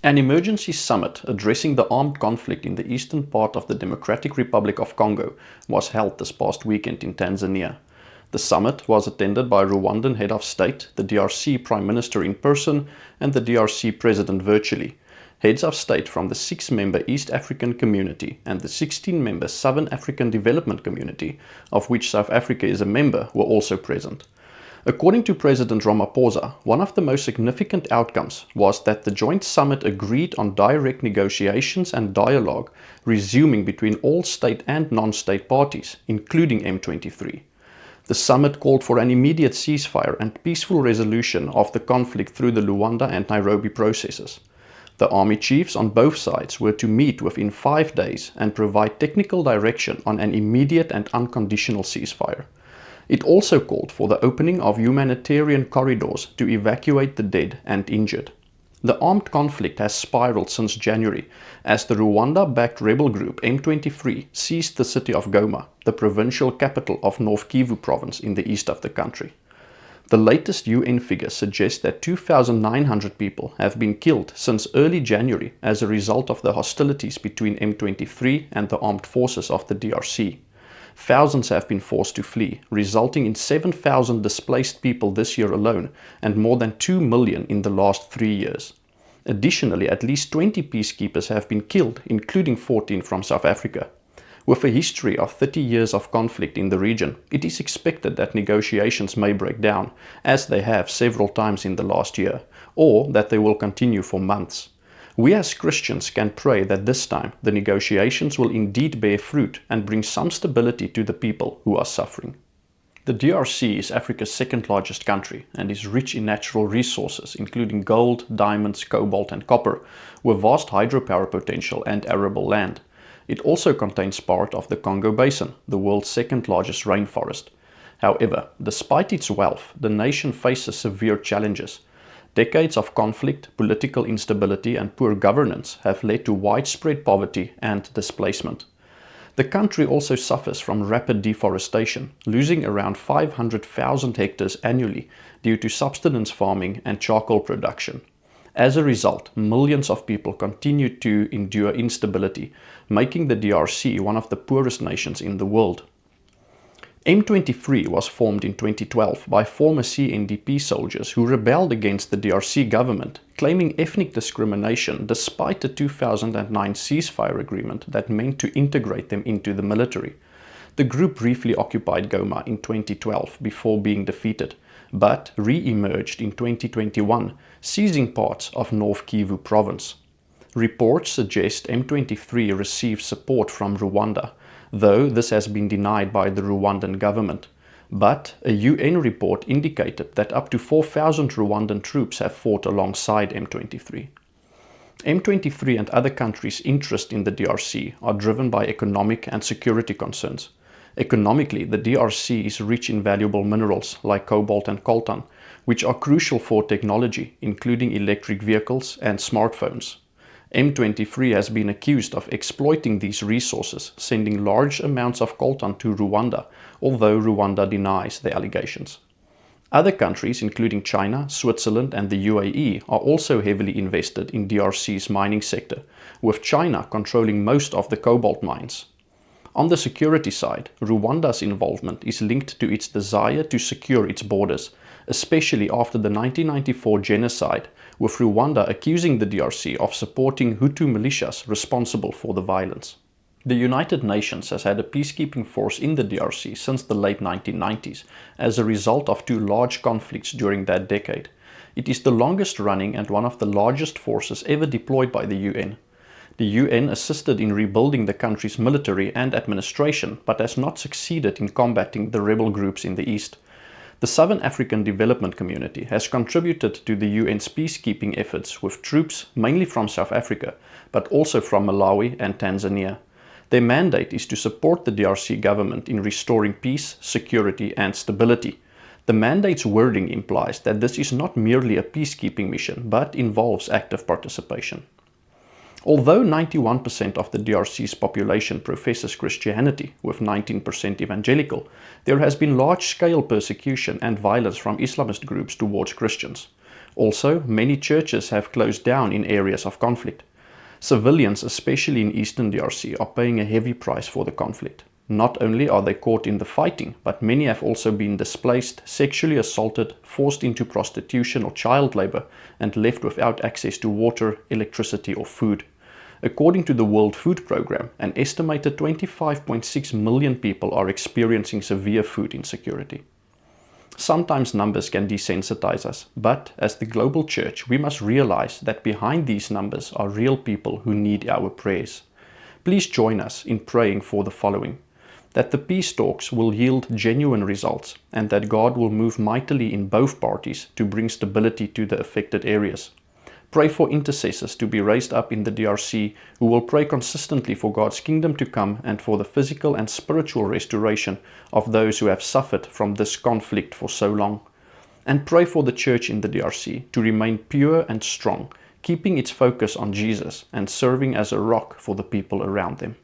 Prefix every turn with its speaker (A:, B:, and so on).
A: An emergency summit addressing the armed conflict in the eastern part of the Democratic Republic of Congo was held this past weekend in Tanzania. The summit was attended by Rwandan head of state, the DRC Prime Minister in person, and the DRC President virtually. Heads of state from the 6-member East African Community and the 16-member Southern African Development Community, of which South Africa is a member, were also present. According to President Ramaphosa, one of the most significant outcomes was that the joint summit agreed on direct negotiations and dialogue resuming between all state and non-state parties, including M23. The summit called for an immediate ceasefire and peaceful resolution of the conflict through the Luanda and Nairobi processes. The army chiefs on both sides were to meet within 5 days and provide technical direction on an immediate and unconditional ceasefire. It also called for the opening of humanitarian corridors to evacuate the dead and injured. The armed conflict has spiraled since January as the Rwanda-backed rebel group M23 seized the city of Goma, the provincial capital of North Kivu province in the east of the country. The latest UN figures suggest that 2,900 people have been killed since early January as a result of the hostilities between M23 and the armed forces of the DRC. Thousands have been forced to flee, resulting in 7,000 displaced people this year alone and more than 2 million in the last 3 years. Additionally, at least 20 peacekeepers have been killed, including 14 from South Africa. With a history of 30 years of conflict in the region, it is expected that negotiations may break down, as they have several times in the last year, or that they will continue for months. We as Christians can pray that this time the negotiations will indeed bear fruit and bring some stability to the people who are suffering. The DRC is Africa's second largest country and is rich in natural resources including gold, diamonds, cobalt and copper, with vast hydropower potential and arable land. It also contains part of the Congo Basin, the world's second largest rainforest. However, despite its wealth, the nation faces severe challenges. Decades of conflict, political instability and poor governance have led to widespread poverty and displacement. The country also suffers from rapid deforestation, losing around 500,000 hectares annually due to subsistence farming and charcoal production. As a result, millions of people continue to endure instability, making the DRC one of the poorest nations in the world. M23 was formed in 2012 by former CNDP soldiers who rebelled against the DRC government, claiming ethnic discrimination despite the 2009 ceasefire agreement that meant to integrate them into the military. The group briefly occupied Goma in 2012 before being defeated, but re-emerged in 2021, seizing parts of North Kivu province. Reports suggest M23 received support from Rwanda, though this has been denied by the Rwandan government. But a UN report indicated that up to 4,000 Rwandan troops have fought alongside M23. M23 and other countries' interest in the DRC are driven by economic and security concerns. Economically, the DRC is rich in valuable minerals like cobalt and coltan, which are crucial for technology, including electric vehicles and smartphones. M23 has been accused of exploiting these resources, sending large amounts of coltan to Rwanda, although Rwanda denies the allegations. Other countries, including China, Switzerland and the UAE, are also heavily invested in DRC's mining sector, with China controlling most of the cobalt mines. On the security side, Rwanda's involvement is linked to its desire to secure its borders, especially after the 1994 genocide, with Rwanda accusing the DRC of supporting Hutu militias responsible for the violence. The United Nations has had a peacekeeping force in the DRC since the late 1990s as a result of 2 large conflicts during that decade. It is the longest running and one of the largest forces ever deployed by the UN. The UN assisted in rebuilding the country's military and administration, but has not succeeded in combating the rebel groups in the east. The Southern African Development Community has contributed to the UN's peacekeeping efforts with troops mainly from South Africa, but also from Malawi and Tanzania. Their mandate is to support the DRC government in restoring peace, security and stability. The mandate's wording implies that this is not merely a peacekeeping mission, but involves active participation. Although 91% of the DRC's population professes Christianity, with 19% evangelical, there has been large-scale persecution and violence from Islamist groups towards Christians. Also, many churches have closed down in areas of conflict. Civilians, especially in eastern DRC, are paying a heavy price for the conflict. Not only are they caught in the fighting, but many have also been displaced, sexually assaulted, forced into prostitution or child labor, and left without access to water, electricity or food. According to the World Food Programme, an estimated 25.6 million people are experiencing severe food insecurity. Sometimes numbers can desensitize us, but as the global church, we must realize that behind these numbers are real people who need our prayers. Please join us in praying for the following: that the peace talks will yield genuine results, and that God will move mightily in both parties to bring stability to the affected areas. Pray for intercessors to be raised up in the DRC who will pray consistently for God's kingdom to come and for the physical and spiritual restoration of those who have suffered from this conflict for so long. And pray for the church in the DRC to remain pure and strong, keeping its focus on Jesus and serving as a rock for the people around them.